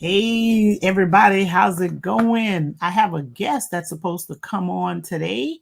Hey, everybody, how's it going? I have a guest that's supposed to come on today.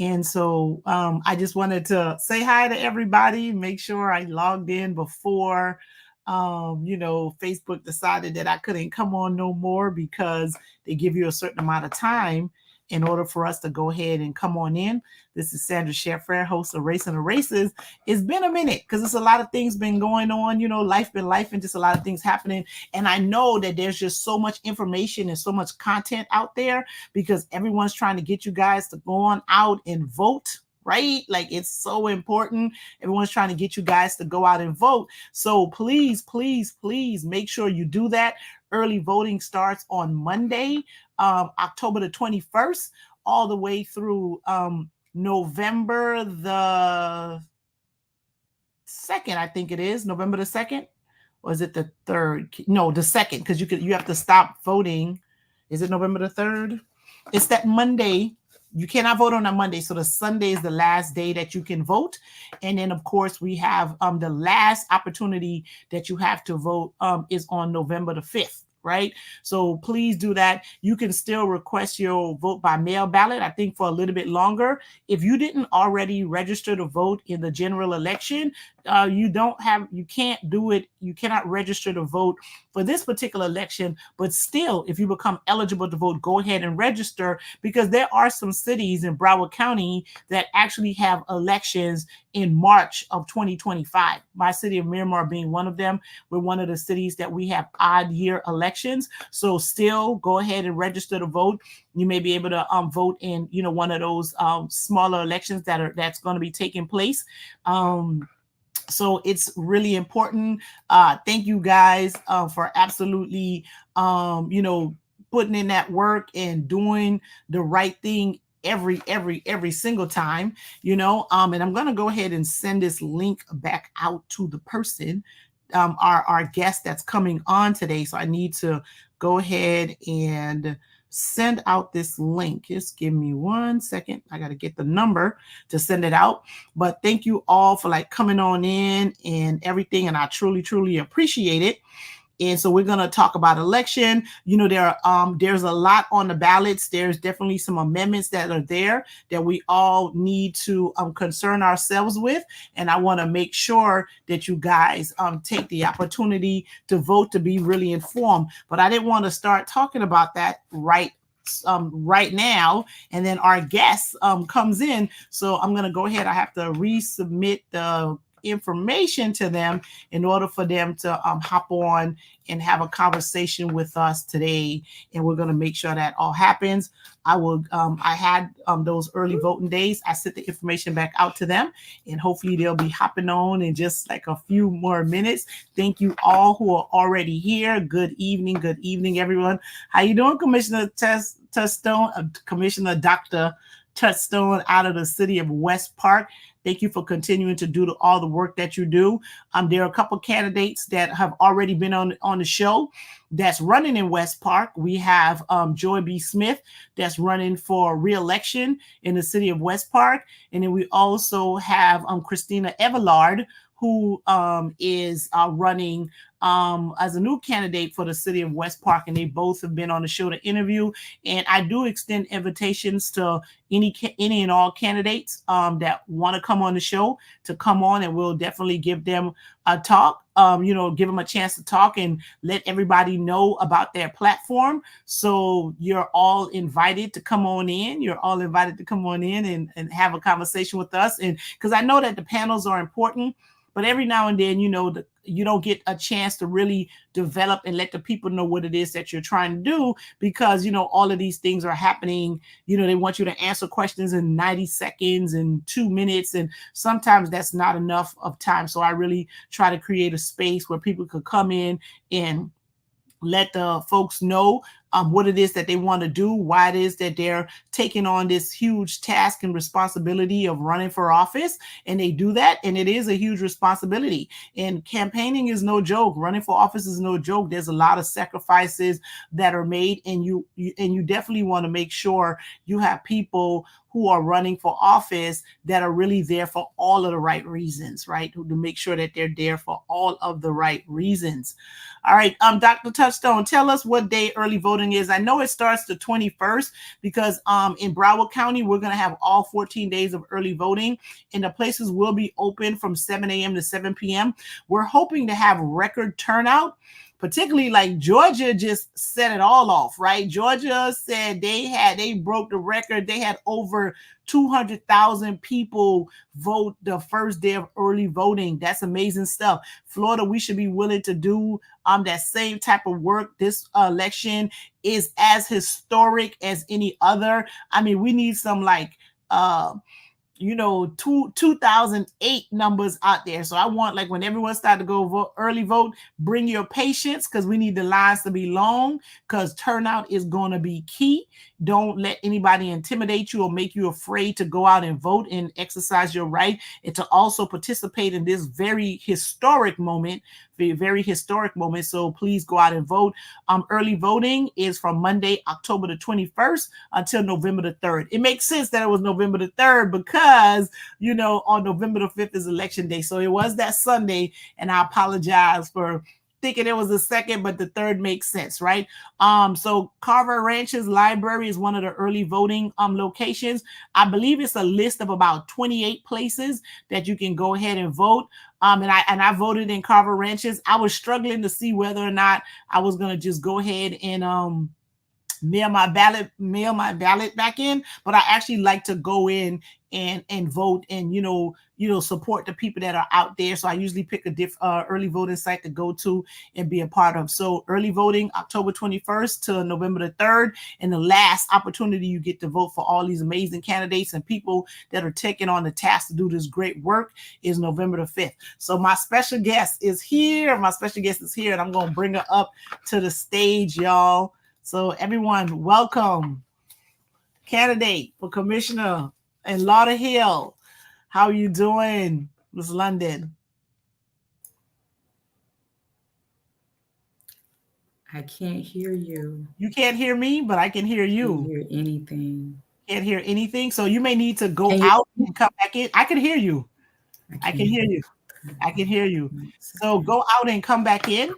And so I just wanted to say hi to everybody, make sure I logged in before, Facebook decided that I couldn't come on no more because they give you a certain amount of time in order for us to go ahead and come on in. This is Sandra Sheffer, host of Racing the Races. It's been a minute because it's a lot of things been going on, life been life and just a lot of things happening. And I know that there's just so much information and so much content out there because everyone's trying to get you guys to go on out and vote, right? Like it's so important. Everyone's trying to get you guys to go out and vote. So please, please, please make sure you do that. Early voting starts on Monday, October the 21st, all the way through November the 2nd, I think it is. November the 2nd. Or is it the 3rd? No, the 2nd, because you have to stop voting. Is it November the 3rd? It's that Monday. You cannot vote on a Monday. So the Sunday is the last day that you can vote. And then, of course, we have the last opportunity that you have to vote is on November the 5th. Right. So please do that. You can still request your vote by mail ballot, I think, for a little bit longer. If you didn't already register to vote in the general election, you can't do it. You cannot register to vote for this particular election. But still, if you become eligible to vote, go ahead and register, because there are some cities in Broward County that actually have elections in March of 2025. My city of Miramar being one of them. We're one of the cities that we have odd year elections. So still go ahead and register to vote. You may be able to vote in, one of those smaller elections that's going to be taking place. So it's really important. Thank you guys for absolutely, putting in that work and doing the right thing every single time, and I'm going to go ahead and send this link back out to the person, our guest that's coming on today. So I need to go ahead and send out this link. Just give me 1 second. I got to get the number to send it out. But thank you all for coming on in and everything. And I truly, truly appreciate it. And so we're going to talk about election. There's a lot on the ballots. There's definitely some amendments that are there that we all need to concern ourselves with. And I want to make sure that you guys take the opportunity to vote, to be really informed. But I didn't want to start talking about that right now, and then our guest comes in. So I'm going to go ahead. I have to resubmit the information to them in order for them to hop on and have a conversation with us today, and we're going to make sure that all happens. I had those early voting days. I sent the information back out to them, and hopefully they'll be hopping on in just like a few more minutes. Thank you all who are already here. Good evening, everyone. How you doing, Commissioner Touchstone? Commissioner Dr. Touchstone out of the city of West Park. Thank you for continuing to do all the work that you do. There are a couple candidates that have already been on the show that's running in West Park. We have Joy B. Smith that's running for re-election in the city of West Park. And then we also have Christina Everard, who is running as a new candidate for the city of West Park, and they both have been on the show to interview. And I do extend invitations to any and all candidates that want to come on the show to come on, and we'll definitely give them a talk. Give them a chance to talk and let everybody know about their platform. So you're all invited to come on in. You're all invited to come on in and have a conversation with us. And because I know that the panels are important, but every now and then, you don't get a chance to really develop and let the people know what it is that you're trying to do, because, all of these things are happening. They want you to answer questions in 90 seconds and 2 minutes. And sometimes that's not enough of time. So I really try to create a space where people could come in and let the folks know what it is that they want to do, why it is that they're taking on this huge task and responsibility of running for office. And they do that. And it is a huge responsibility. And campaigning is no joke. Running for office is no joke. There's a lot of sacrifices that are made, and you definitely want to make sure you have people who are running for office that are really there for all of the right reasons, right? To make sure that they're there for all of the right reasons. All right, Dr. Touchstone, tell us what day early voting is. I know it starts the 21st because in Broward County, we're going to have all 14 days of early voting, and the places will be open from 7 a.m. to 7 p.m. We're hoping to have record turnout. Particularly like Georgia just set it all off, right? Georgia said they broke the record. They had over 200,000 people vote the first day of early voting. That's amazing stuff. Florida, we should be willing to do that same type of work. This election is as historic as any other. I mean, we need some like 2008 numbers out there. So I want, like, when everyone started to go vote, early vote, bring your patience, because we need the lines to be long, because turnout is going to be key. Don't let anybody intimidate you or make you afraid to go out and vote and exercise your right, and to also participate in this very historic moment. So please go out and vote. Early voting is from Monday, October the 21st until November the 3rd. It makes sense that it was November the 3rd because, on November the 5th is election day. So it was that Sunday, and I apologize for thinking it was the 2nd, but the 3rd makes sense, right? So Carver Ranches Library is one of the early voting locations. I believe it's a list of about 28 places that you can go ahead and vote. And I voted in Carver Ranches. I was struggling to see whether or not I was going to just go ahead and mail my ballot back in, but I actually like to go in and vote and support the people that are out there. So I usually pick a early voting site to go to and be a part of. So early voting October 21st to November the 3rd, and the last opportunity you get to vote for all these amazing candidates and people that are taking on the task to do this great work is November the 5th. So my special guest is here. And I'm going to bring her up to the stage, y'all. So everyone, welcome, candidate for commissioner in Lauderhill. How are you doing, Ms. London? I can't hear you. You can't hear me, but I can hear you. Can't hear anything. Can't hear anything. So you may need to go out and come back in. I can hear you. I can hear you. I can hear you. So go out and come back in.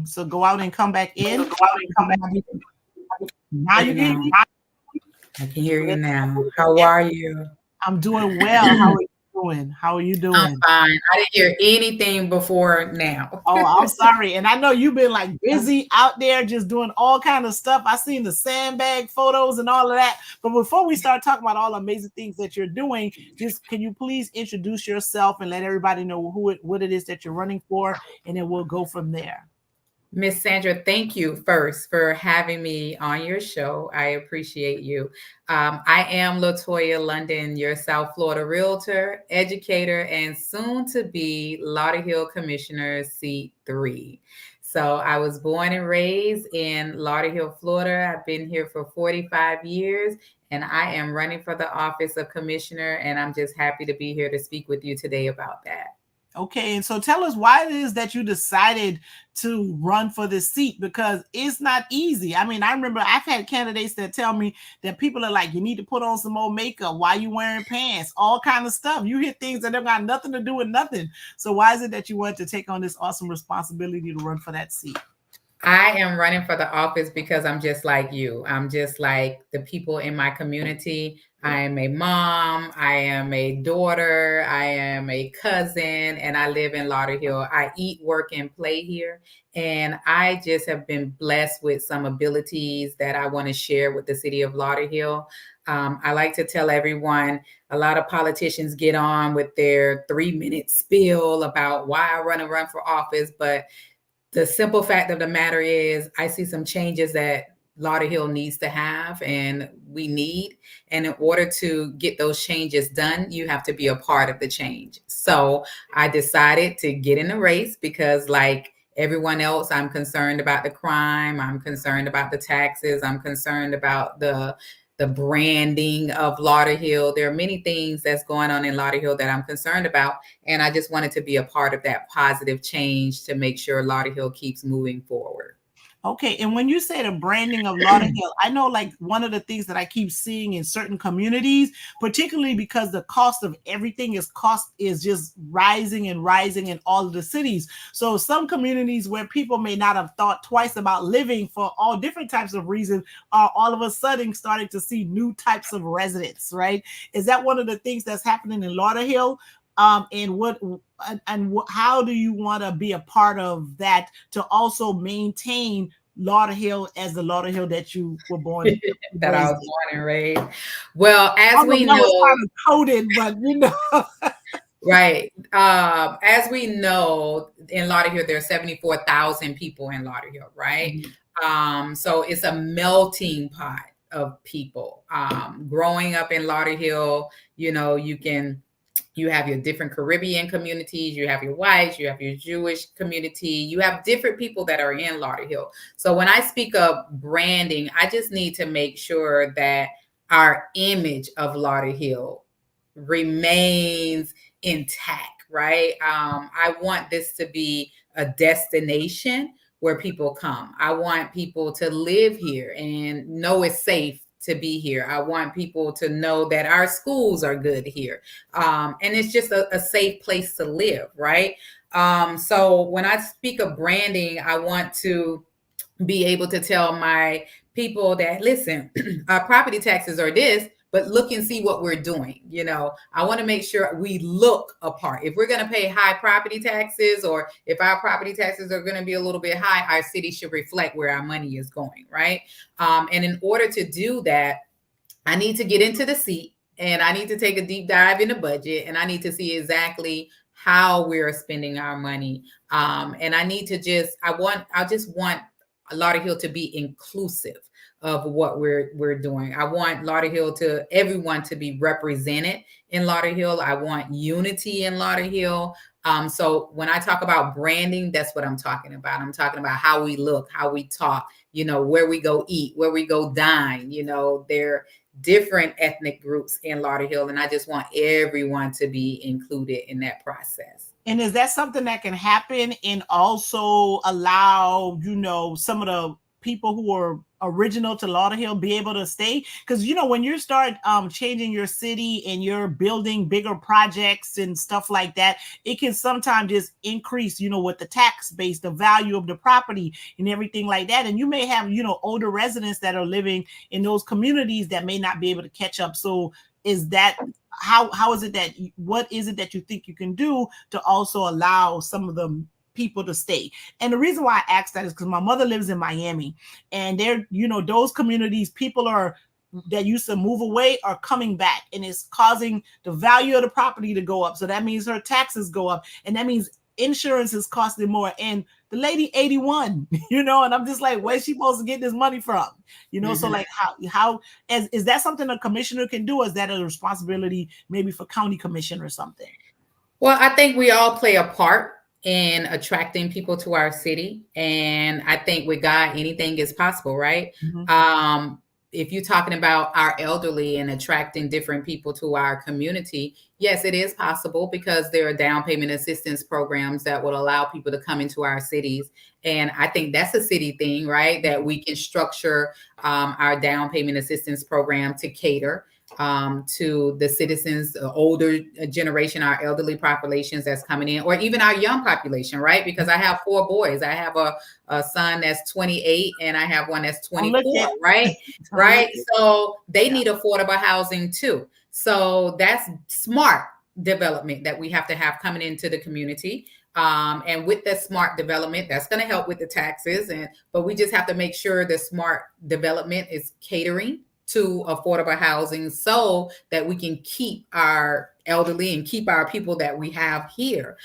So go out and come back in. Now you can hear me. I can hear you now. How are you? I'm doing well. How are you doing? How are you doing? I'm fine. I didn't hear anything before now. Oh, I'm sorry. And I know you've been like busy out there just doing all kind of stuff. I seen the sandbag photos and all of that. But before we start talking about all the amazing things that you're doing, just can you please introduce yourself and let everybody know what it is that you're running for, and then we'll go from there. Miss Sandra, thank you first for having me on your show. I appreciate you. I am Latoya London, your South Florida realtor, educator, and soon to be Lauderhill Commissioner Seat 3. So I was born and raised in Lauderhill, Florida. I've been here for 45 years, and I am running for the office of commissioner, and I'm just happy to be here to speak with you today about that. Okay, and so tell us why it is that you decided to run for this seat, because it's not easy. I mean, I remember I've had candidates that tell me that people are like, you need to put on some more makeup, why you wearing pants, all kind of stuff. You hear things that have got nothing to do with nothing. So why is it that you want to take on this awesome responsibility to run for that seat? I am running for the office because I'm just like you. I'm just like the people in my community. I am a mom. I am a daughter. I am a cousin, and I live in Lauderhill. I eat, work, and play here. And I just have been blessed with some abilities that I want to share with the city of Lauderhill. I like to tell everyone, a lot of politicians get on with their 3-minute spiel about why I want to run for office, but the simple fact of the matter is I see some changes that Lauderhill needs to have and we need. And in order to get those changes done, you have to be a part of the change. So I decided to get in the race because, like Everyone else, I'm concerned about the crime. I'm concerned about the taxes. I'm concerned about the branding of Lauderhill. There are many things that's going on in Lauderhill that I'm concerned about, and I just wanted to be a part of that positive change to make sure Lauderhill keeps moving forward. Okay, and when you say the branding of Lauderhill, I know like one of the things that I keep seeing in certain communities, particularly because the cost of everything is just rising and rising in all of the cities. So some communities where people may not have thought twice about living for all different types of reasons are all of a sudden starting to see new types of residents, right? Is that one of the things that's happening in Lauderhill? And how do you want to be a part of that to also maintain Lauderhill as the Lauderhill that you were born That I raised was in? born and raised. Well, as Although we that was know, kind of coded, but you know. right. As we know, in Lauderhill, there are 74,000 people in Lauderhill, right? So it's a melting pot of people. Growing up in Lauderhill, you have your different Caribbean communities, you have your whites, you have your Jewish community, you have different people that are in Lauderhill. So when I speak of branding, I just need to make sure that our image of Lauderhill remains intact, right? I want this to be a destination where people come. I want people to live here and know it's safe to be here. I want people to know that our schools are good here. And it's just a safe place to live, right? So when I speak of branding, I want to be able to tell my people that, listen, our property taxes are this, but look and see what we're doing. I want to make sure we look apart. If we're going to pay high property taxes, or if our property taxes are going to be a little bit high, our city should reflect where our money is going, right? And in order to do that, I need to get into the seat, and I need to take a deep dive in the budget, and I need to see exactly how we're spending our money. And I need to I just want Lauderhill to be inclusive of what we're doing. I want everyone to be represented in Lauderhill. I want unity in Lauderhill. So when I talk about branding, that's what I'm talking about. I'm talking about how we look, how we talk, where we go eat, where we go dine. There different ethnic groups in Lauderhill, and I just want everyone to be included in that process. And is that something that can happen and also allow, some of the people who are original to Lauderhill be able to stay? Because, when you start changing your city and you're building bigger projects and stuff like that, it can sometimes just increase, with the tax base, the value of the property and everything like that. And you may have, older residents that are living in those communities that may not be able to catch up. So is that how is it that what is it that you think you can do to also allow some of the people to stay? And the reason why I asked that is because my mother lives in Miami, and they're, those communities, people are that used to move away are coming back, and it's causing the value of the property to go up. So that means her taxes go up, and that means insurance is costing more. And the lady 81, and I'm just like, where's she supposed to get this money from? So like how is that something a commissioner can do? Or is that a responsibility maybe for county commission or something? Well, I think we all play a part in attracting people to our city. And I think with God, anything is possible, right? If you're talking about our elderly and attracting different people to our community, yes, it is possible, because there are down payment assistance programs that will allow people to come into our cities. And I think that's a city thing, right? That we can structure our down payment assistance program to cater to the citizens, the older generation, our elderly populations that's coming in, or even our young population, right? Because I have 4 boys. I have a son that's 28, and I have one that's 24, right? Right. So they need affordable housing too. So that's smart development that we have to have coming into the community. And with the smart development, that's going to help with the taxes. But we just have to make sure the smart development is catering to affordable housing so that we can keep our elderly and keep our people that we have here.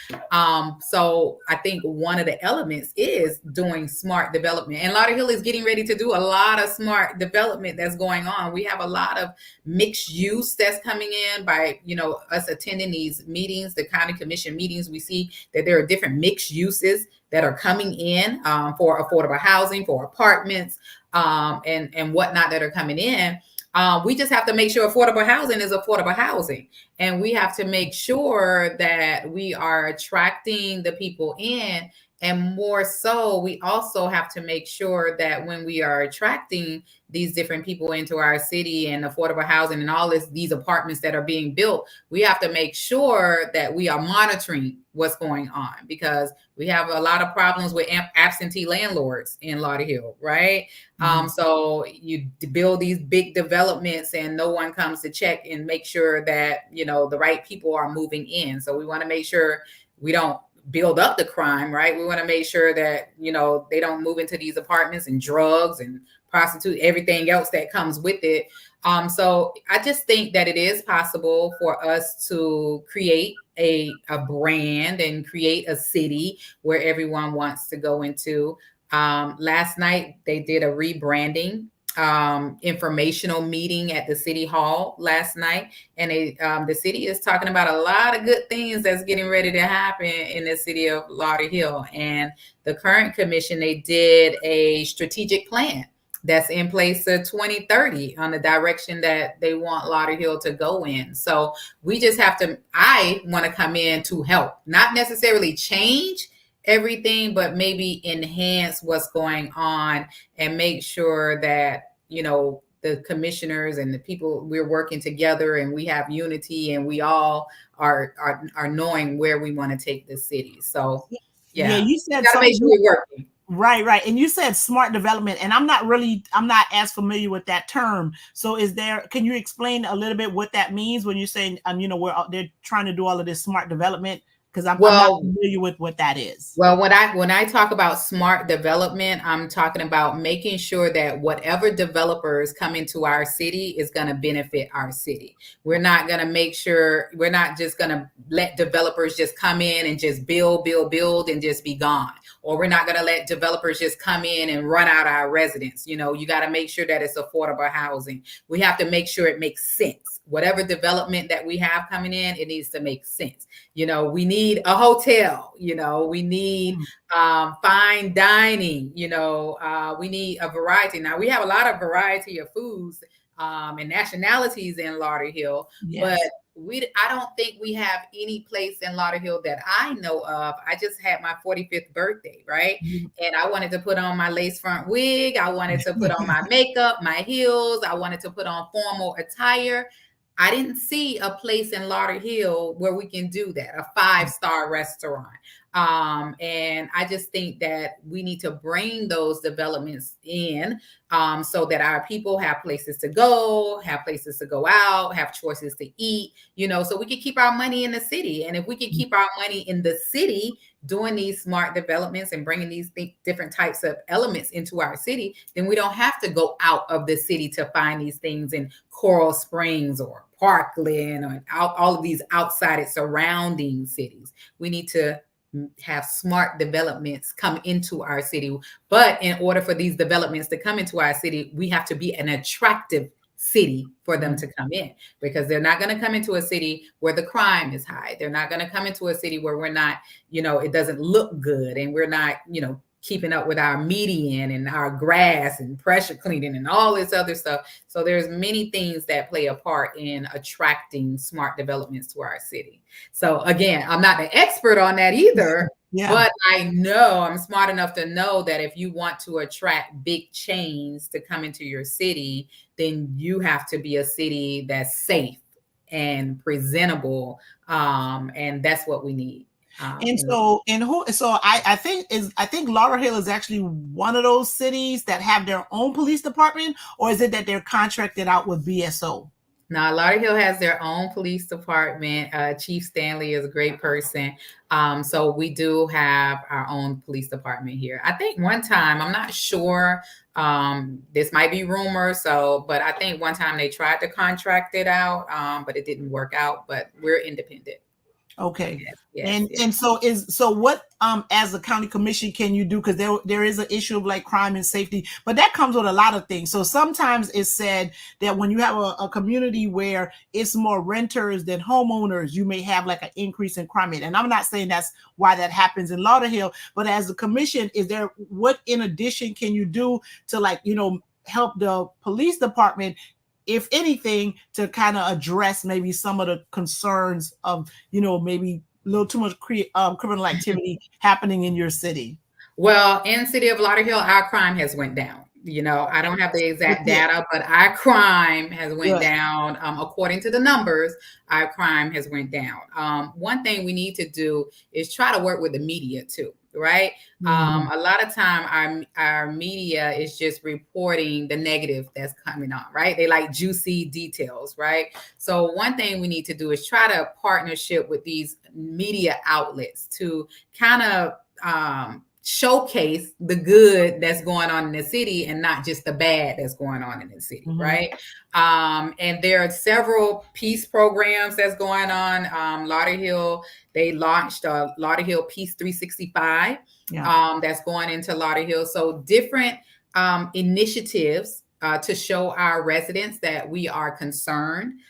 So I think one of the elements is doing smart development. And Lauderhill is getting ready to do a lot of smart development that's going on. We have a lot of mixed use that's coming in by, us attending these meetings, the county commission meetings. We see that there are different mixed uses that are coming in for affordable housing, for apartments, and whatnot that are coming in. We just have to make sure affordable housing is affordable housing. And we have to make sure that we are attracting the people in. And more so, we also have to make sure that when we are attracting these different people into our city and affordable housing and all these apartments that are being built, we have to make sure that we are monitoring what's going on, because we have a lot of problems with absentee landlords in Lauderhill, right? So you build these big developments and no one comes to check and make sure that, the right people are moving in. So we want to make sure we don't build up the crime, right? We want to make sure that, they don't move into these apartments and drugs and prostitute, everything else that comes with it. So I just think that it is possible for us to create a brand and create a city where everyone wants to go into. Last night they did a rebranding informational meeting at the city hall last night, and the city is talking about a lot of good things that's getting ready to happen in the city of Lauderhill. And the current commission, they did a strategic plan that's in place to 2030 on the direction that they want Lauderhill to go in. So we just have to, I want to come in to help, not necessarily change everything, but maybe enhance what's going on and make sure that, the commissioners and the people, we're working together and we have unity and we all are knowing where we want to take the city. So yeah, you said got to make sure something. we're working. Right. And you said smart development, and I'm not as familiar with that term. So can you explain a little bit what that means when you're saying, they're trying to do all of this smart development? Because I'm not familiar with what that is. Well, when I talk about smart development, I'm talking about making sure that whatever developers come into our city is going to benefit our city. We're not just going to let developers just come in and just build and just be gone. Or we're not going to let developers just come in and run out our residents. You got to make sure that it's affordable housing. We have to make sure it makes sense. Whatever development that we have coming in, it needs to make sense. We need a hotel, we need fine dining, we need a variety. Now we have a lot of variety of foods and nationalities in Lauderhill, yes. But I don't think we have any place in Lauderhill that I know of. I just had my 45th birthday, right? And I wanted to put on my lace front wig. I wanted to put on my makeup, my heels. I wanted to put on formal attire. I didn't see a place in Lauderhill where we can do that, a 5-star restaurant. And I just think that we need to bring those developments in so that our people have places to go out, have choices to eat, so we can keep our money in the city. And if we can keep our money in the city doing these smart developments and bringing these different types of elements into our city, then we don't have to go out of the city to find these things in Coral Springs or Parkland or all of these outside surrounding cities. We need to have smart developments come into our city. But in order for these developments to come into our city, we have to be an attractive city for them to come in, because they're not going to come into a city where the crime is high. They're not going to come into a city where we're not, it doesn't look good and we're not, keeping up with our median and our grass and pressure cleaning and all this other stuff. So there's many things that play a part in attracting smart developments to our city. So again, I'm not an expert on that either, but I know I'm smart enough to know that if you want to attract big chains to come into your city, then you have to be a city that's safe and presentable. And that's what we need. I think Lauderhill is actually one of those cities that have their own police department, or is it that they're contracted out with BSO? Now, Lauderhill has their own police department. Chief Stanley is a great person. So we do have our own police department here. I think one time, I'm not sure, this might be rumor, but I think one time they tried to contract it out, but it didn't work out, but we're independent. Okay. Yes, And yes. so what as a county commission can you do? Because there is an issue of like crime and safety, but that comes with a lot of things. So sometimes it's said that when you have a community where it's more renters than homeowners, you may have like an increase in crime rate. And I'm not saying that's why that happens in Lauderhill, but as a commission, is there what in addition can you do to like, help the police department, if anything, to kind of address maybe some of the concerns of, maybe a little too much criminal activity happening in your city? Well, in city of Lauderhill, our crime has went down. I Okay, don't have the that's exact good. data, but our crime has went Good. down. According to the numbers, our crime has went down. One thing we need to do is try to work with the media too, right? Mhm. A lot of time our media is just reporting the negative that's coming on, right? They like juicy details, right? So one thing we need to do is try to partnership with these media outlets to kind of showcase the good that's going on in the city and not just the bad that's going on in the city, Mhm. right? And there are several peace programs that's going on. Lauderhill, they launched Lauderhill Peace 365 Yeah. that's going into Lauderhill. So different initiatives to show our residents that we are concerned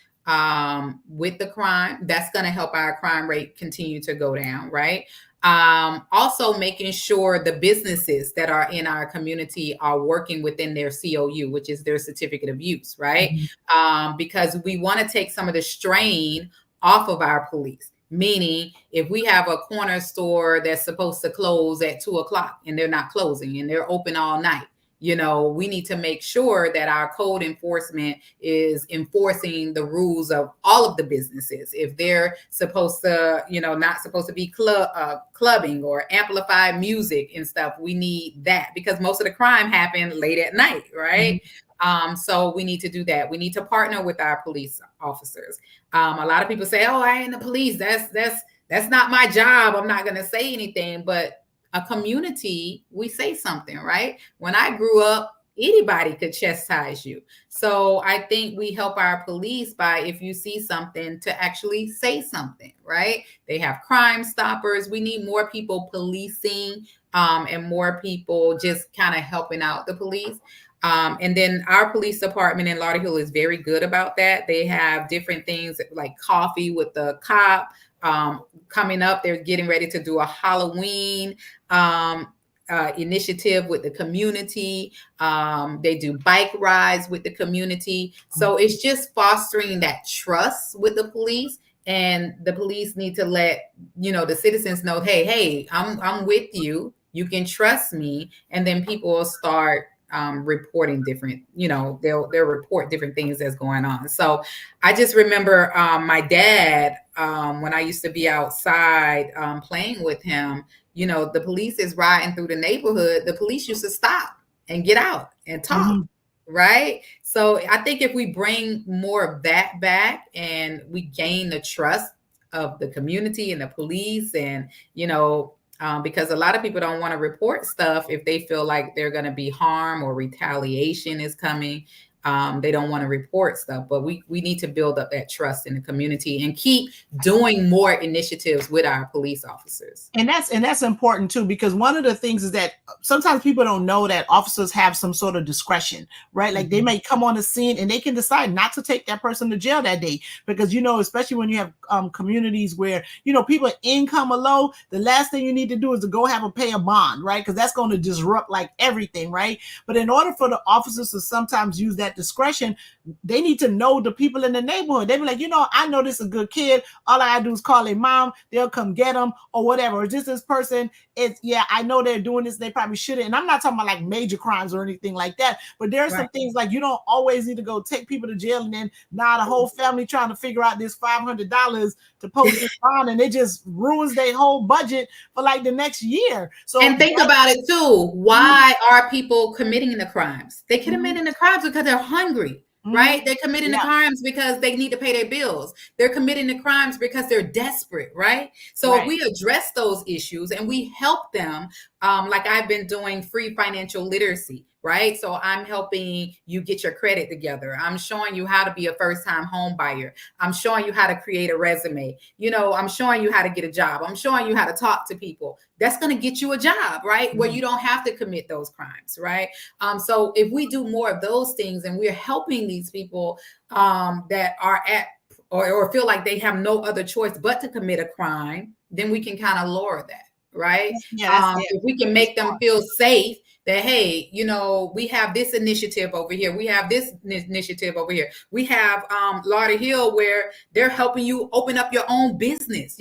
with the crime. That's going to help our crime rate continue to go down, right? Also making sure the businesses that are in our community are working within their COU, which is their certificate of use, right? Mhm. Because we want to take some of the strain off of our police. Meaning, if we have a corner store that's supposed to close at 2 o'clock and they're not closing and they're open all night, we need to make sure that our code enforcement is enforcing the rules of all of the businesses. If they're supposed to, not supposed to be clubbing or amplified music and stuff, we need that because most of the crime happened late at night, right? Mhm. So we need to do that. We need to partner with our police officers. A lot of people say, "Oh, I ain't the police. That's not my job. I'm not going to say anything." But a community, we say something, right? When I grew up, anybody could chastise you. So I think we help our police by, if you see something, to actually say something, right? They have Crime Stoppers. We need more people policing and more people just kind of helping out the police. And then our police department in Lauderhill is very good about that. They have different things like coffee with the cop. Coming up, they're getting ready to do a Halloween initiative with the community. They do bike rides with the community. So it's just fostering that trust with the police. And the police need to let the citizens know, hey, I'm with you. You can trust me, and then people will start reporting different. They'll report different things that's going on. So I just remember my dad when I used to be outside playing with him. The police is riding through the neighborhood. The police used to stop and get out and talk, Mhm. right? So I think if we bring more of that back and we gain the trust of the community and the police, and because a lot of people don't want to report stuff if they feel like they're going to be harm or retaliation is coming. They don't want to report stuff, but we need to build up that trust in the community and keep doing more initiatives with our police officers. And that's important too, because one of the things is that sometimes people don't know that officers have some sort of discretion, right? Like they Mhm. may come on the scene and they can decide not to take that person to jail that day, because especially when you have communities where people income are low, the last thing you need to do is to go have a pay a bond, right? Because that's going to disrupt like everything, right? But in order for the officers to sometimes use that discretion, they need to know the people in the neighborhood. They be like, I know this is a good kid. All I gotta do is call their mom. They'll come get them or whatever. Or just this person, I know they're doing this. They probably shouldn't. And I'm not talking about like major crimes or anything like that. But there are Right. some things like you don't always need to go take people to jail and then now the whole family trying to figure out this $500 to post this bond, and it just ruins their whole budget for like the next year. So And think about it too. Why are people committing the crimes? They committing the crimes because they're hungry, Mhm. right? They're committing the Yeah, crimes because they need to pay their bills. They're committing the crimes because they're desperate, right? So if right. we address those issues and we help them, like I've been doing free financial literacy, right? So I'm helping you get your credit together. I'm showing you how to be a first-time home buyer. I'm showing you how to create a resume. I'm showing you how to get a job. I'm showing you how to talk to people. That's going to get you a job, right? Where you don't have to commit those crimes, right? So if we do more of those things and we're helping these people that are at or feel like they have no other choice but to commit a crime, then we can kind of lower that, right? If we can make them feel safe that, hey, we have this initiative over here. We have this initiative over here. We have Lauderhill where they're helping you open up your own business,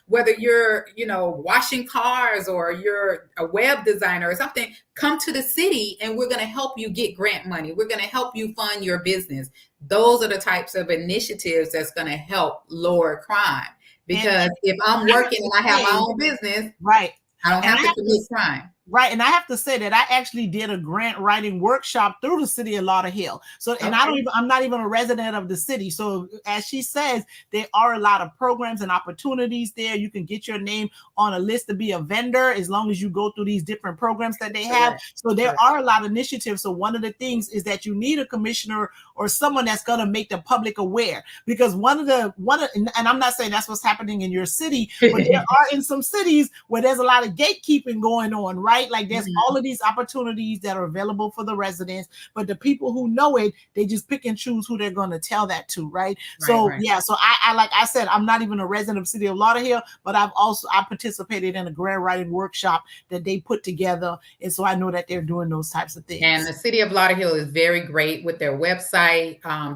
whether you're, washing cars or you're a web designer or something, come to the city and we're going to help you get grant money. We're going to help you fund your business. Those are the types of initiatives that's going to help lower crime. Because if I'm working and I have my own business, right, I don't have to commit crime. Right. And I have to say that I actually did a grant writing workshop through the city of Lauderhill. So, and I'm not even a resident of the city. So as she says, there are a lot of programs and opportunities there. You can get your name on a list to be a vendor as long as you go through these different programs that they have. So there are a lot of initiatives. So one of the things is that you need a commissioner or someone that's going to make the public aware, because and I'm not saying that's what's happening in your city, but there are in some cities where there's a lot of gatekeeping going on, right? Like there's all of these opportunities that are available for the residents, but the people who know it, they just pick and choose who they're going to tell that to, right? So I like I said, I'm not even a resident of the city of Lauderhill, but I participated in a grant writing workshop that they put together, and so I know that they're doing those types of things. And the city of Lauderhill is very great with their website.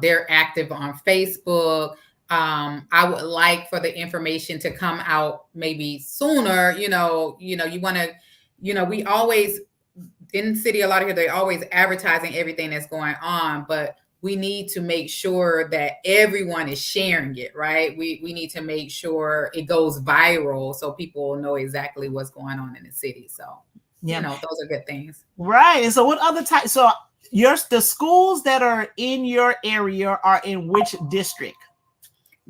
They're active on Facebook. I would like for the information to come out maybe sooner. You want to. We always, in the city of Lauderhill, they're always advertising everything that's going on, but we need to make sure that everyone is sharing it, right? We need to make sure it goes viral so people know exactly what's going on in the city. So, those are good things. Right. And so what other types? So the schools that are in your area are in which district?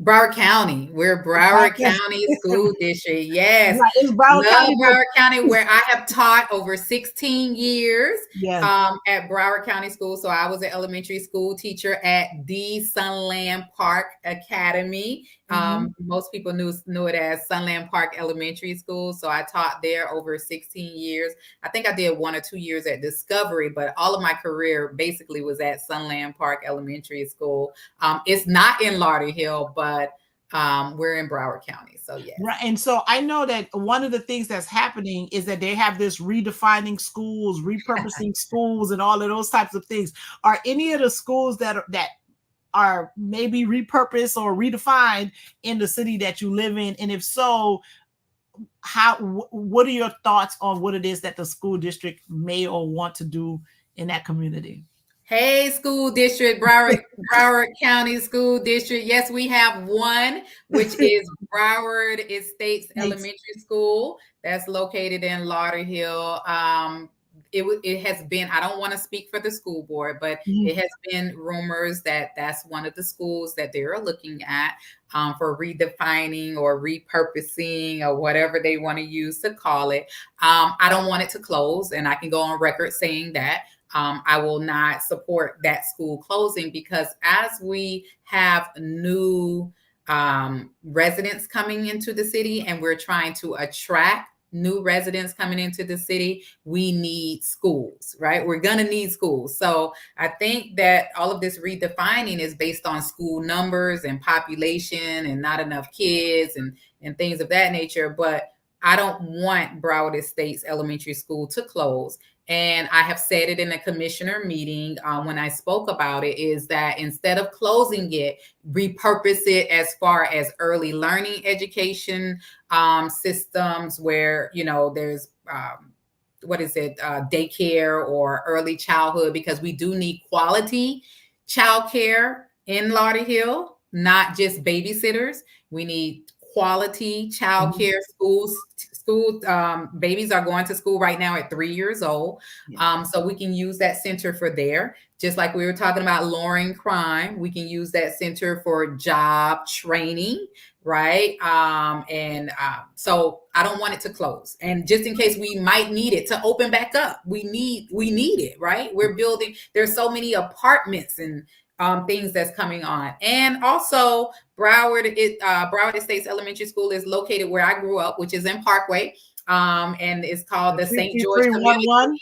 Broward County. We're Broward County School District. Yes. Right. It's Broward County, where I have taught over 16 years at Broward County School. So I was an elementary school teacher at the Sunland Park Academy. Most people knew it as Sunland Park Elementary School. So I taught there over 16 years. I think I did 1 or 2 years at Discovery, but all of my career basically was at Sunland Park Elementary School. It's not in Lauderhill, but we're in Broward County. So yeah. Right. And so I know that one of the things that's happening is that they have this redefining schools, repurposing schools, and all of those types of things. Are any of the schools that are maybe repurposed or redefined in the city that you live in? And if so, what are your thoughts on what it is that the school district may or want to do in that community? Hey, school district, Broward County School District. Yes, we have one, which is Broward Estates Elementary School. That's located in Lauderhill. It has been, I don't want to speak for the school board, but it has been rumors that that's one of the schools that they're looking at for redefining or repurposing or whatever they want to use to call it. I don't want it to close, and I can go on record saying that. I will not support that school closing, because as we have new residents coming into the city and we're trying to attract new residents coming into the city, we need schools, right? We're going to need schools. So I think that all of this redefining is based on school numbers and population and not enough kids and things of that nature. But I don't want Broward Estates Elementary School to close. And I have said it in a commissioner meeting when I spoke about it, is that instead of closing it, repurpose it as far as early learning education systems where, there's daycare or early childhood, because we do need quality childcare in Lauderhill, not just babysitters. We need quality childcare schools, school, babies are going to school right now at 3 years old. Yeah. So we can use that center for there. Just like we were talking about lowering crime, we can use that center for job training, right? So I don't want it to close. And just in case we might need it to open back up, we need it, right? We're building. There's so many apartments and things that's coming on, and also Broward Estates Elementary School is located where I grew up, which is in Parkway, and it's called the St. George Community. 33311.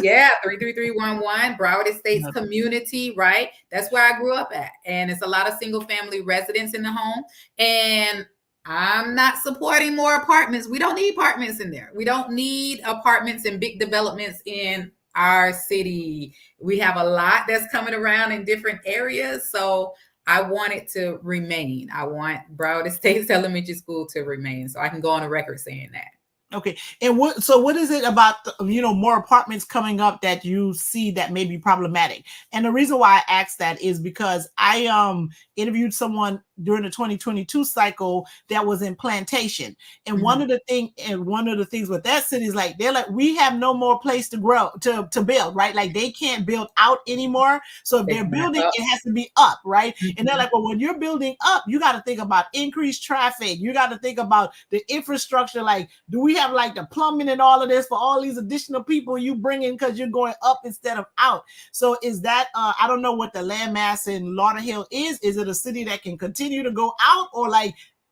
Yeah, 33311, Broward Estates Community, right? That's where I grew up at. And it's a lot of single family residents in the home. And I'm not supporting more apartments. We don't need apartments in there. We don't need apartments and big developments in our city. We have a lot that's coming around in different areas. So I want it to remain. I want Broward Estates Elementary School to remain. So I can go on a record saying that. Okay. And what is it about, more apartments coming up that you see that may be problematic? And the reason why I asked that is because I interviewed someone during the 2022 cycle that was in Plantation. And one of the things with that city is they're like, we have no more place to grow, to build, right? Like they can't build out anymore. So if they're building, it has to be up, right? And they're like, well, when you're building up, you got to think about increased traffic. You got to think about the infrastructure. Like, do we have the plumbing and all of this for all these additional people you bring in because you're going up instead of out? So is that, I don't know what the landmass in Lauderhill is. Is it a city that can continue to go out, or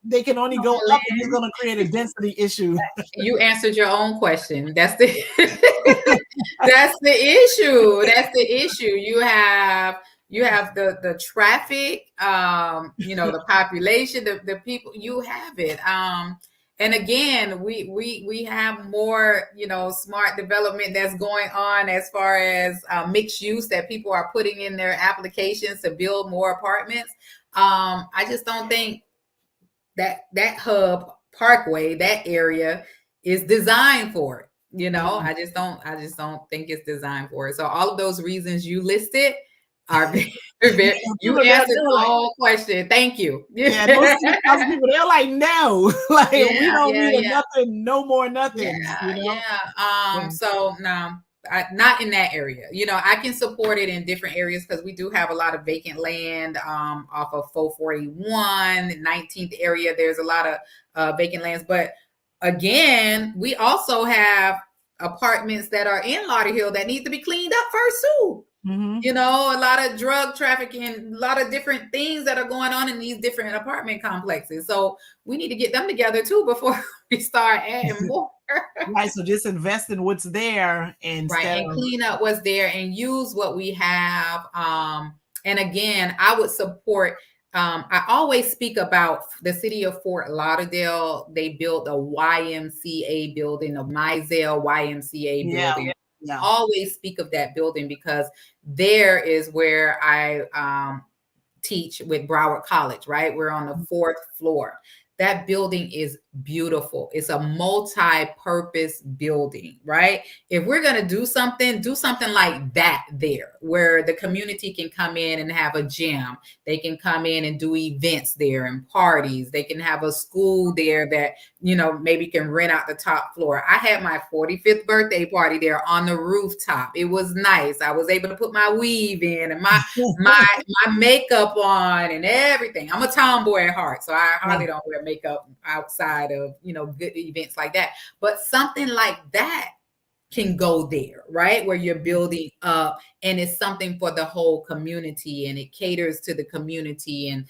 they can only go up and it's going to create a density issue? You answered your own question. That's the that's the issue. That's the issue. You have the traffic, the population, the people. You have it. And again, we have more, smart development that's going on as far as mixed use that people are putting in their applications to build more apartments. I just don't think that hub Parkway, that area, is designed for it. I just don't think it's designed for it. So all of those reasons you listed are very, you answered the whole question. Thank you. Yeah, most people, they're like, no, we don't need nothing, no more nothing. So no, not in that area. I can support it in different areas because we do have a lot of vacant land off of 441, 19th area. There's a lot of vacant lands, but again, we also have apartments that are in Lauderhill that need to be cleaned up first too. A lot of drug trafficking, a lot of different things that are going on in these different apartment complexes. So we need to get them together too before we start adding more. Right. So just invest in what's there and clean up what's there and use what we have. And again, I would support. I always speak about the city of Fort Lauderdale. They built a YMCA building, a Mizell YMCA building. Yeah. Always speak of that building because there is where I teach with Broward College, right? We're on the 4th floor. That building is beautiful. It's a multi-purpose building, right? If we're going to do something like that there, where the community can come in and have a gym. They can come in and do events there and parties. They can have a school there that, maybe can rent out the top floor. I had my 45th birthday party there on the rooftop. It was nice. I was able to put my weave in and my makeup on and everything. I'm a tomboy at heart, so I hardly don't wear makeup outside of, good events like that. But something like that can go there, right? Where you're building up and it's something for the whole community and it caters to the community. And,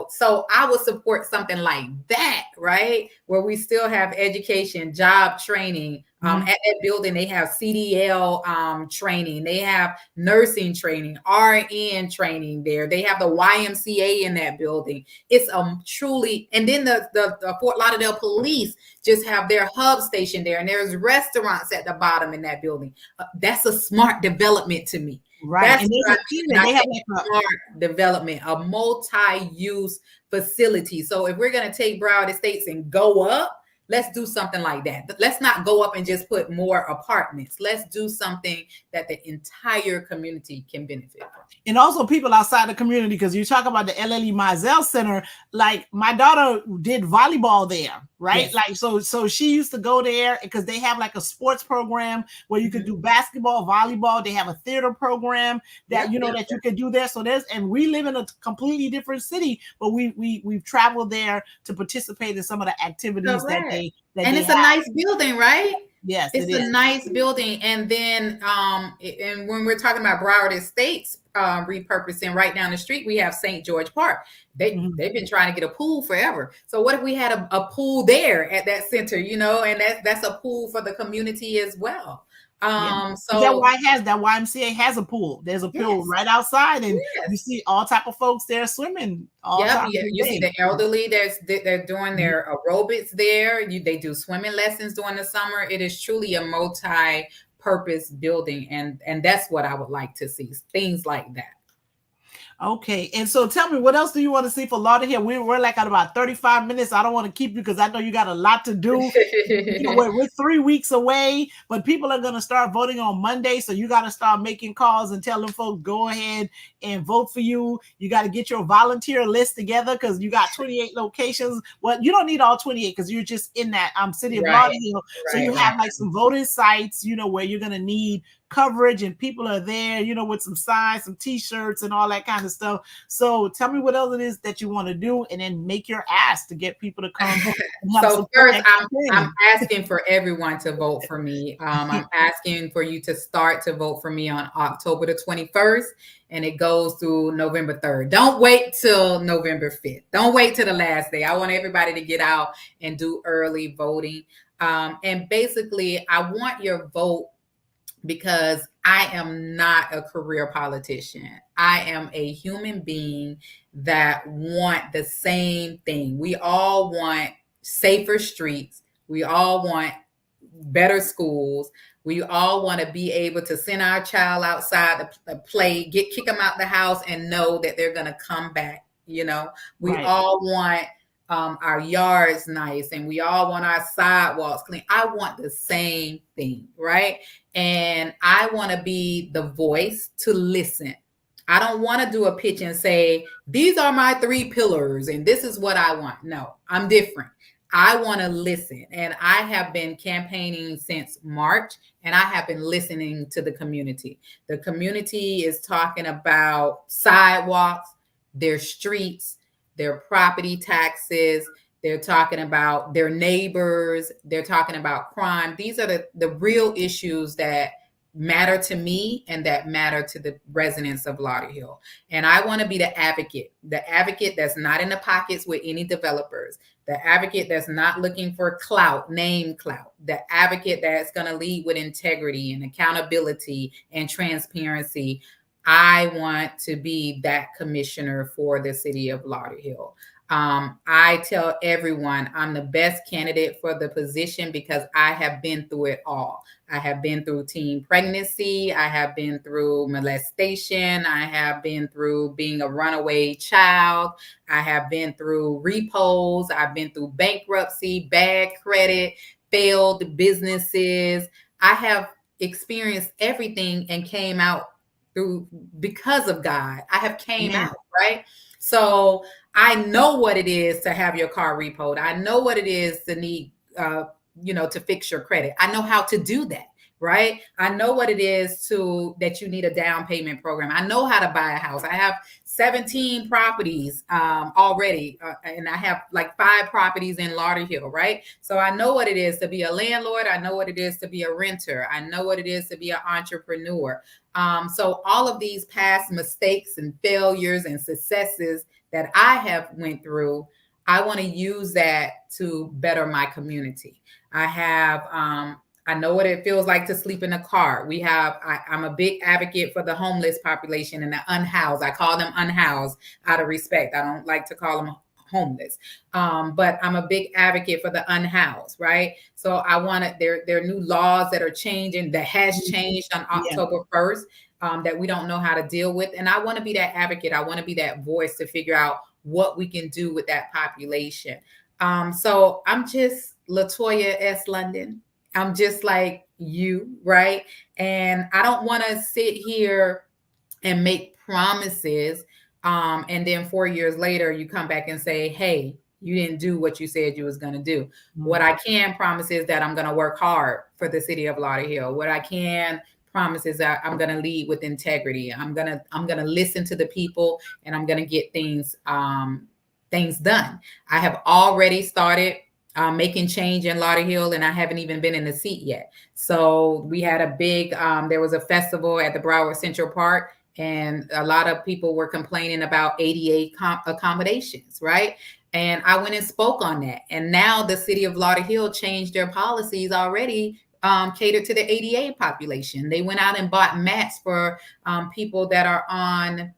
so I would support something like that, right? Where we still have education, job training. At that building, they have CDL training. They have nursing training, RN training there. They have the YMCA in that building. It's truly, and then the Fort Lauderdale police just have their hub station there, and there's restaurants at the bottom in that building. That's a smart development to me. Right. That's they have smart development, a multi-use facility. So if we're going to take Broward Estates and go up, Let's do something like that. Let's not go up and just put more apartments. Let's do something that the entire community can benefit from. And also people outside the community, because you talk about the LLE Mizell Center. Like my daughter did volleyball there, right? Yes. Like so she used to go there because they have like a sports program where you could do basketball, volleyball. They have a theater program that Yep, that you could do there. So and we live in a completely different city, but we've traveled there to participate in some of the activities that correct. they And they it's a have. nice building, right? Yes, it It's a is. nice building. And then and when we're talking about Broward Estates repurposing, right down the street, we have St. George Park. They've been trying to get a pool forever. So what if we had a pool there at that center, and that's a pool for the community as well. So that YMCA has a pool. There's a pool right outside, and you see all type of folks there swimming all time. You see the elderly. They're doing their aerobics there. They do swimming lessons during the summer. It is truly a multi-purpose building, and that's what I would like to see. Things like that. Okay, and so tell me, what else do you want to see for Lauderhill? We're like at about 35 minutes. I don't want to keep you because I know you got a lot to do. We're 3 weeks away, but people are going to start voting on Monday, so you got to start making calls and telling folks go ahead and vote for you. You got to get your volunteer list together because you got 28 locations. Well, you don't need all 28 because you're just in that city of Lauderhill. So you have like some voting sites, where you're going to need coverage, and people are there, with some signs, some t-shirts and all that kind of stuff. So tell me what else it is that you want to do, and then make your ask to get people to come. So first, I'm asking for everyone to vote for me. I'm asking for you to start to vote for me on October the 21st, and it goes through November 3rd. Don't wait till November 5th. Don't wait till the last day. I want everybody to get out and do early voting. And basically, I want your vote because I am not a career politician. I am a human being that want the same thing. We all want safer streets. We all want better schools. We all want to be able to send our child outside to play, kick them out the house and know that they're going to come back. We all want our yards nice, and we all want our sidewalks clean. I want the same thing, right? And I want to be the voice to listen. I don't want to do a pitch and say, these are my 3 pillars and this is what I want. No, I'm different. I want to listen. And I have been campaigning since March, and I have been listening to the community. The community is talking about sidewalks, their streets, their property taxes. They're talking about their neighbors. They're talking about crime. These are the real issues that matter to me and that matter to the residents of Lauderhill. And I want to be the advocate that's not in the pockets with any developers, the advocate that's not looking for clout, name clout, the advocate that's going to lead with integrity and accountability and transparency. I want to be that commissioner for the city of Lauderhill. I tell everyone I'm the best candidate for the position because I have been through it all. I have been through teen pregnancy. I have been through molestation. I have been through being a runaway child. I have been through repos. I've been through bankruptcy, bad credit, failed businesses. I have experienced everything and came out through because of God. I have came out, right? So I know what it is to have your car repoed. I know what it is to need, to fix your credit. I know how to do that, right? I know what it is that you need a down payment program. I know how to buy a house. I have 17 properties already, and I have like 5 properties in Lauderhill, right? So I know what it is to be a landlord. I know what it is to be a renter. I know what it is to be an entrepreneur. So all of these past mistakes and failures and successes that I have went through, I want to use that to better my community. I know what it feels like to sleep in a car. I'm a big advocate for the homeless population and the unhoused. I call them unhoused out of respect. I don't like to call them homeless. But I'm a big advocate for the unhoused, right? So I wanted there are new laws that are changing, that has changed on October 1st. That we don't know how to deal with. And I want to be that advocate. I want to be that voice to figure out what we can do with that population. So I'm just Latoya S. London. I'm just like you, right? And I don't want to sit here and make promises. And then 4 years later, you come back and say, hey, you didn't do what you said you was going to do. What I can promise is that I'm going to work hard for the city of Lauderhill. What I can promise is that I'm going to lead with integrity. I'm going to listen to the people, and I'm going to get things done. I have already started making change in Lauderhill, and I haven't even been in the seat yet. So we had a big, there was a festival at the Broward Central Park, and a lot of people were complaining about ADA accommodations, right? And I went and spoke on that. And now the city of Lauderhill changed their policies already, catered to the ADA population. They went out and bought mats for people that are on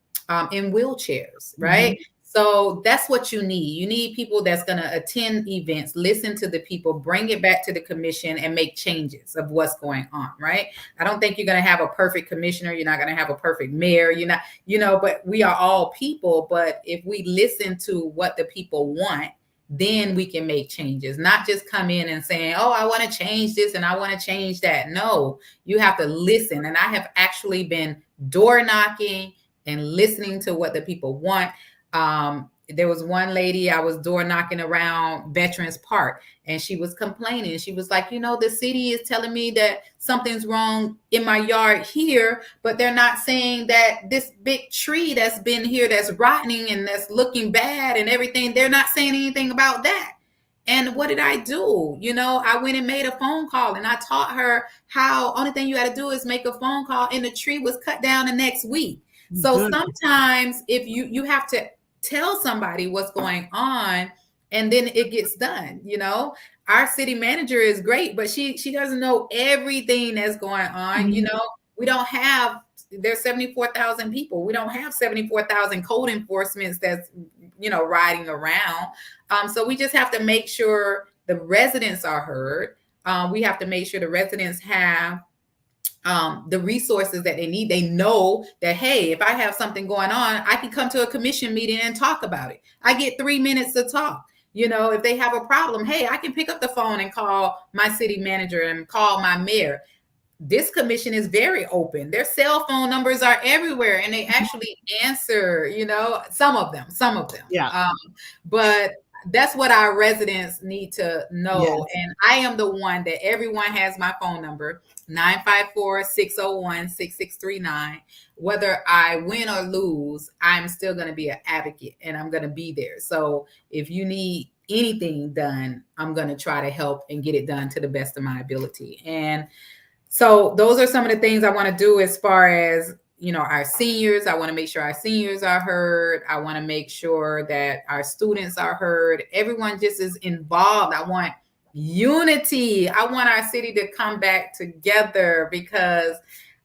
in wheelchairs, right? So that's what you need. You need people that's going to attend events, listen to the people, bring it back to the commission, and make changes of what's going on, right? I don't think you're going to have a perfect commissioner. You're not going to have a perfect mayor. You're not, but we are all people. But if we listen to what the people want, then we can make changes, not just come in and saying, oh, I want to change this and I want to change that. No, you have to listen. And I have actually been door knocking and listening to what the people want. There was one lady, I was door knocking around Veterans Park, and she was complaining. She was like, the city is telling me that something's wrong in my yard here, but they're not saying that this big tree that's been here that's rotting and that's looking bad and everything, they're not saying anything about that. And what did I do? I went and made a phone call, and I taught her how only thing you got to do is make a phone call, and the tree was cut down the next week. So sometimes if you have to tell somebody what's going on, and then it gets done. Our city manager is great, but she doesn't know everything that's going on. We don't have, there's 74,000 people. We don't have 74,000 code enforcements that's riding around. So we just have to make sure the residents are heard. We have to make sure the residents have the resources that they need. They know that, hey, if I have something going on, I can come to a commission meeting and talk about it. I get 3 minutes to talk. If they have a problem, hey, I can pick up the phone and call my city manager and call my mayor. This commission is very open. Their cell phone numbers are everywhere, and they actually answer, some of them. Yeah. But that's what our residents need to know. Yes. And I am the one that everyone has my phone number, 954-601-6639. Whether I win or lose, I'm still going to be an advocate, and I'm going to be there. So if you need anything done, I'm going to try to help and get it done to the best of my ability. And so those are some of the things I want to do as far as, our seniors. I want to make sure our seniors are heard. I want to make sure that our students are heard. Everyone just is involved. I want unity. I want our city to come back together, because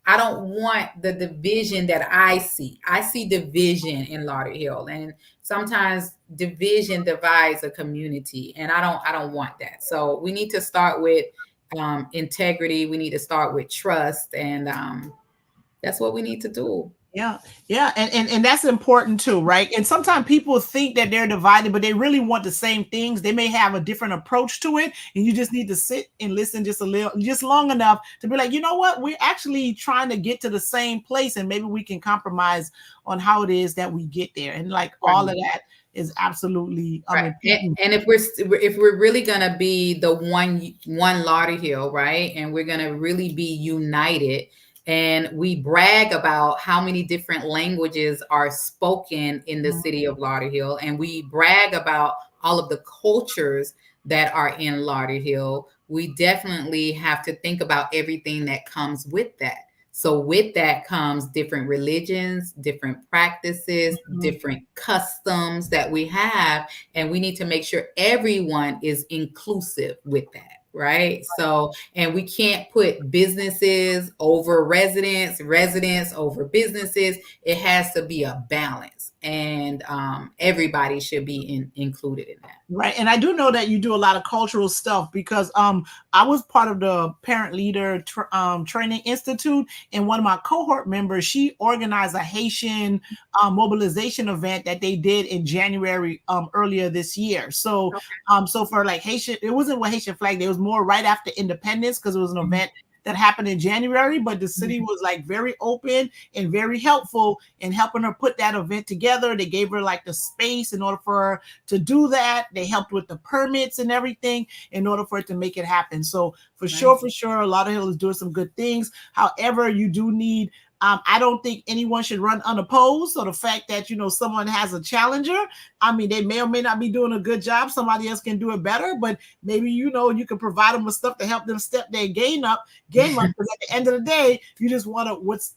I don't want the division that I see. I see division in Lauderhill, and sometimes division divides a community, and I don't want that. So we need to start with integrity. We need to start with trust, and that's what we need to do. Yeah. And that's important too, right? And sometimes people think that they're divided, but they really want the same things. They may have a different approach to it, and you just need to sit and listen just long enough to be like, you know what? We're actually trying to get to the same place, and maybe we can compromise on how it is that we get there. And like all of that is absolutely right. And if we're really gonna be the one Lauderhill, right, and we're gonna really be united, and we brag about how many different languages are spoken in the city of Lauderhill, and we brag about all of the cultures that are in Lauderhill, we definitely have to think about everything that comes with that. So with that comes different religions, different practices, different customs that we have, and we need to make sure everyone is inclusive with that. Right. So, and we can't put businesses over residents over businesses. It has to be a balance. and everybody should be included in that. Right. And I do know that you do a lot of cultural stuff because I was part of the Parent Leader Training Institute, and one of my cohort members, she organized a Haitian mobilization event that they did in January earlier this year. So so for like Haitian, it wasn't with Haitian flag, it was more right after independence because it was an event that happened in January, but the city was like very open and very helpful in helping her put that event together. They gave her like the space in order for her to do that. They helped with the permits and everything in order for it to make it happen. So for sure, Lauderhill is doing some good things. However, you do need I don't think anyone should run unopposed. So the fact that, someone has a challenger, I mean, they may or may not be doing a good job. Somebody else can do it better, but maybe, you can provide them with stuff to help them step their game up. Because at the end of the day, you just want what's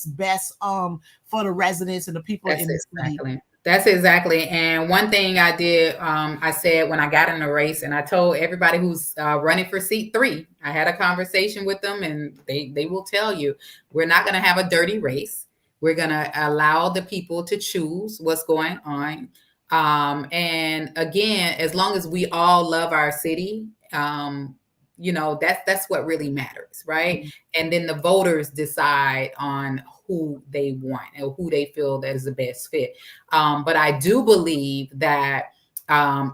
best for the residents and the people in the city. That's exactly. And one thing I did, I said when I got in the race, and I told everybody who's running for seat 3, I had a conversation with them, and they will tell you, we're not going to have a dirty race. We're going to allow the people to choose what's going on. And again, as long as we all love our city, that's what really matters, right? And then the voters decide on who they want and who they feel that is the best fit. But I do believe that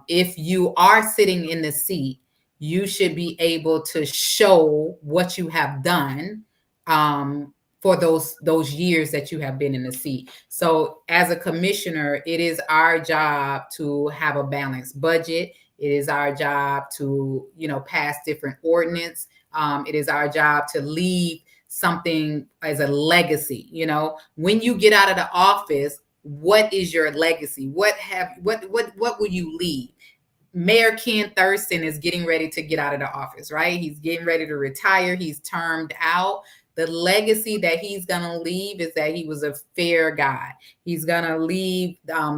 if you are sitting in the seat, you should be able to show what you have done for those years that you have been in the seat. So as a commissioner, it is our job to have a balanced budget. It is our job to, pass different ordinance. It is our job to leave something as a legacy. When you get out of the office, what is your legacy? What will you leave? Mayor Ken Thurston is getting ready to get out of the office, right? He's getting ready to retire. He's termed out. The legacy that he's going to leave is that he was a fair guy. He's going to leave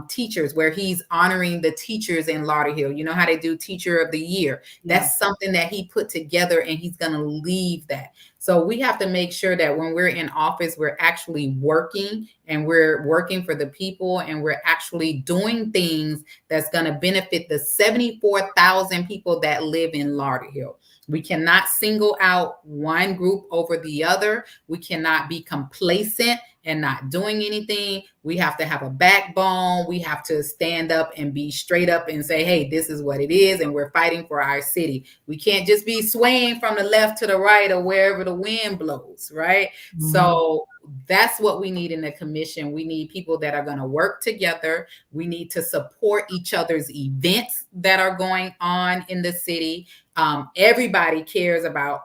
teachers, where he's honoring the teachers in Lauderhill. You know how they do Teacher of the Year. Yeah. That's something that he put together, and he's going to leave that. So we have to make sure that when we're in office, we're actually working, and we're working for the people, and we're actually doing things that's going to benefit the 74,000 people that live in Lauderhill. We cannot single out one group over the other. We cannot be complacent and not doing anything. We have to have a backbone. We have to stand up and be straight up and say, hey, this is what it is, and we're fighting for our city. We can't just be swaying from the left to the right or wherever the wind blows, right? Mm-hmm. So that's what we need in the commission. We need people that are going to work together. We need to support each other's events that are going on in the city. Everybody cares about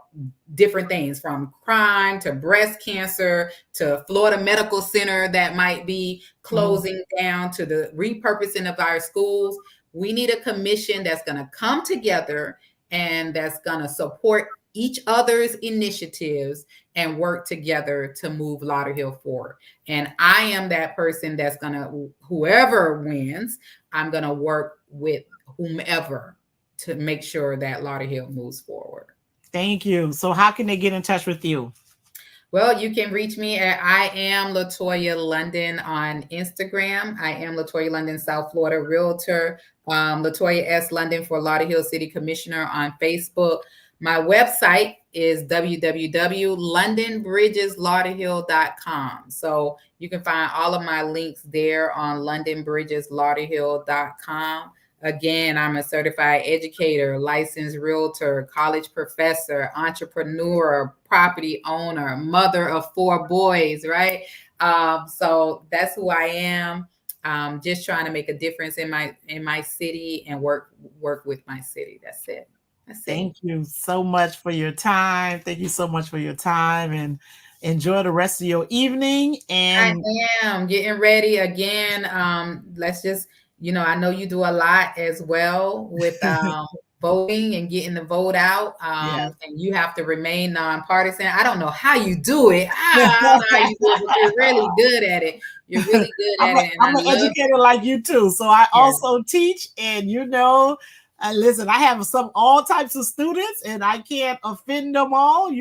different things, from crime to breast cancer to Florida Medical Center that might be closing down, to the repurposing of our schools. We need a commission that's going to come together and that's going to support each other's initiatives and work together to move Lauderhill forward. And I am that person that's going to, whoever wins, I'm going to work with whomever to make sure that Lauderhill moves forward. Thank you. So how can they get in touch with you? Well, you can reach me at I am Latoya London on Instagram. I am Latoya London, South Florida Realtor. Latoya S. London for Lauderhill City Commissioner on Facebook. My website is www.londonbridgeslauderhill.com. So you can find all of my links there on londonbridgeslauderhill.com. Again, I'm a certified educator, licensed realtor, college professor, entrepreneur, property owner, mother of 4 boys, right? So that's who I am. Just trying to make a difference in my city and work with my city. That's it. Thank you so much for your time. Thank you so much for your time, and enjoy the rest of your evening. And I am getting ready again. Let's just, I know you do a lot as well with voting and getting the vote out. And you have to remain nonpartisan. I don't know how you do it. I don't know how you do it, but you're really good at it. You're really good at it. And I'm an educator like you too. So I also teach, and listen, I have all types of students, and I can't offend them all,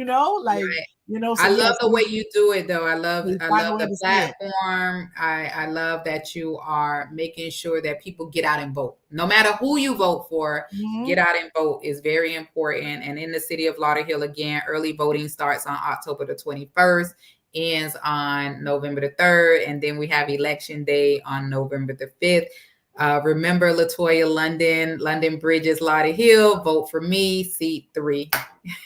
So I love yes, the way you do it though. we I find a love way the to say it. platform. I love that you are making sure that people get out and vote. No matter who you vote for, Mhm. get out and vote is very important. And in the city of Lauderhill, again, early voting starts on October the 21st, ends on November the 3rd, and then we have election day on November the 5th. Remember Latoya, London Bridges, Lauderhill, vote for me, seat 3.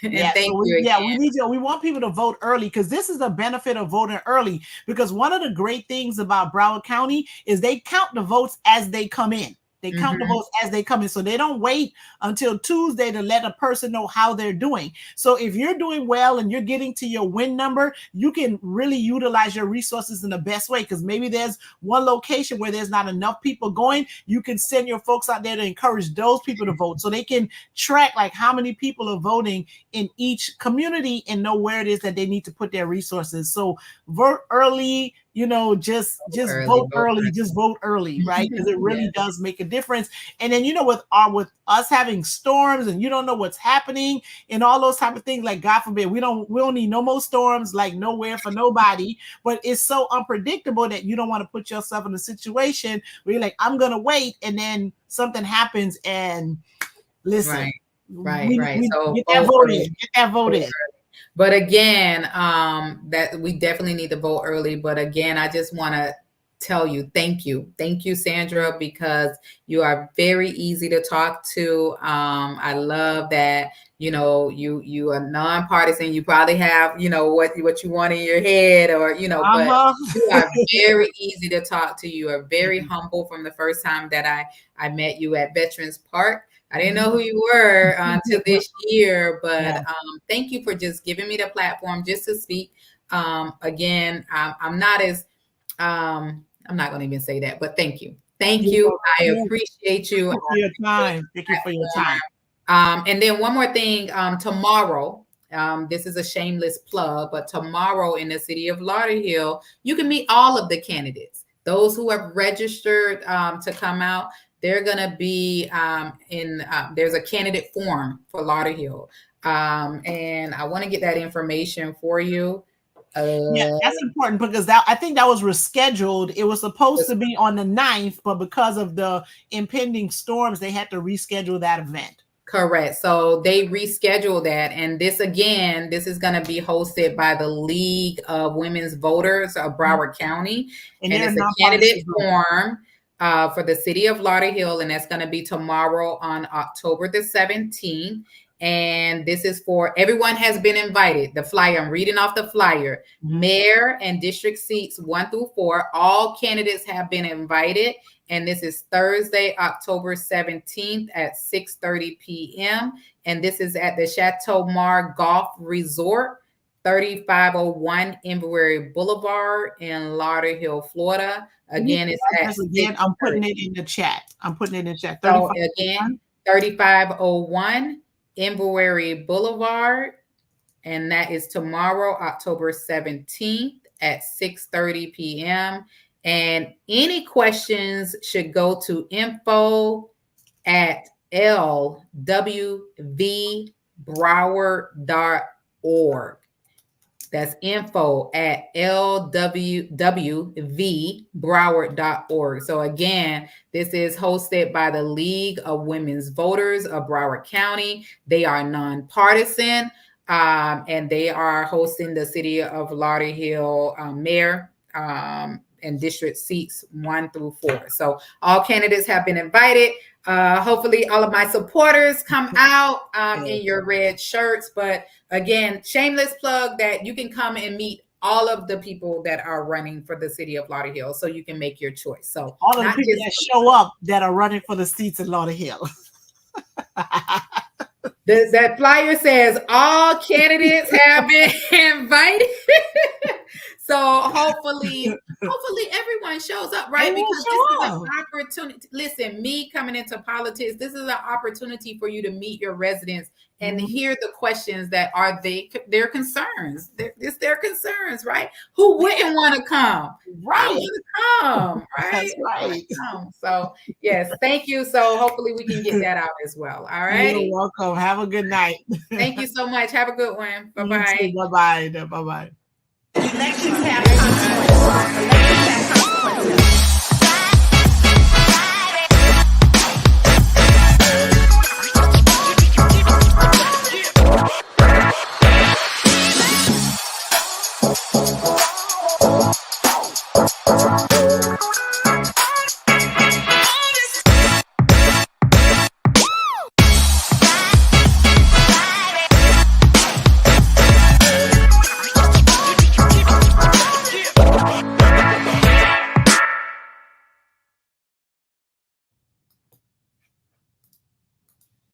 And Yeah, thank so you we again. need to we want people to vote early because this is the benefit of voting early. Because one of the great things about Broward County is they count the votes as they come in. They count the Mhm. votes as they come in. So they don't wait until Tuesday to let a person know how they're doing. So if you're doing well and you're getting to your win number, you can really utilize your resources in the best way. Because maybe there's one location where there's not enough people going. You can send your folks out there to encourage those people to vote so they can track like how many people are voting in each community and know where it is that they need to put their resources. So vote early, just vote Vote early, early. just vote early, right? Because it Yeah, really does make a difference. And then with us having storms and you don't know what's happening and all those type of things, like God forbid, we don't need no more storms like nowhere for nobody. But it's so unpredictable that you don't want to put yourself in a situation where you're like, I'm gonna wait, and then something happens and listen, right, right. we So get that vote in. Get that vote vote in. But again, that we definitely need to vote early. But again, I just want to tell you, thank you, Sandra, because you are very easy to talk to. I love that you are nonpartisan. You probably have what you want in your head, or but Uh-huh. you are very easy to talk to. You are very humble from the first time that I met you at Veterans Park. I didn't know who you were until this year, but Yeah. thank you for just giving me the platform just to speak. Again, I'm not as I'm not going to even say that, but thank you. Thank You're you. welcome. I Yeah. appreciate you. Thank you for your time. Thank you for your time. And then one more thing, tomorrow, this is a shameless plug, but tomorrow in the city of Lauderhill, you can meet all of the candidates. Those who have registered to come out, they're going to be there's a candidate forum for Lauderhill. And I want to get that information for you. Yeah, Uh, that's important because I think that was rescheduled. It was supposed to be on the 9th, but because of the impending storms, they had to reschedule that event. Correct. So they rescheduled that. And this is going to be hosted by the League of Women's Voters of Broward County. And And they're it's a nonpartisan candidate group. forum for the city of Lauderhill. And that's going to be tomorrow on October the 17th. And this is for everyone has been invited. The flyer, I'm reading off the flyer. Mayor and district seats 1 through 4. All candidates have been invited. And this is Thursday, October 17th at 6:30 p.m. And this is at the Chateau Mar Golf Resort, 3501 Inverary Boulevard in Lauderhill, Florida. Again, it's at Again, I'm putting it in the chat. So 3501. again, 3501 Inverary Boulevard, and that is tomorrow, October 17th at 6:30 p.m. And any questions should go to info@lwvbroward.org. That's info@lwvbroward.org. So again, this is hosted by the League of Women's Voters of Broward County. They are nonpartisan, and they are hosting the city of Lauderhill mayor and district seats 1 through 4. So all candidates have been invited. Hopefully all of my supporters come out in your red shirts. But again, shameless plug that you can come and meet all of the people that are running for the city of Lauderhill, so you can make your choice. So all of the people that show up that are running for the seats in Lauderhill. That flyer says all candidates have been invited. So hopefully everyone shows up, right? They will Because this is show an up. opportunity. Listen, me coming into politics, this is an opportunity for you to meet your residents and hear the questions that are their concerns. It's their concerns, right? Who wouldn't want to come? I Right. want to come, right? That's right. Come. So yes, thank you. So hopefully we can get that out as well. All You're righty. welcome. Have a good night. Thank you so much. Have a good one. Bye You too. bye. Bye-bye. Bye-bye. Elections have consequences. Elections have consequences.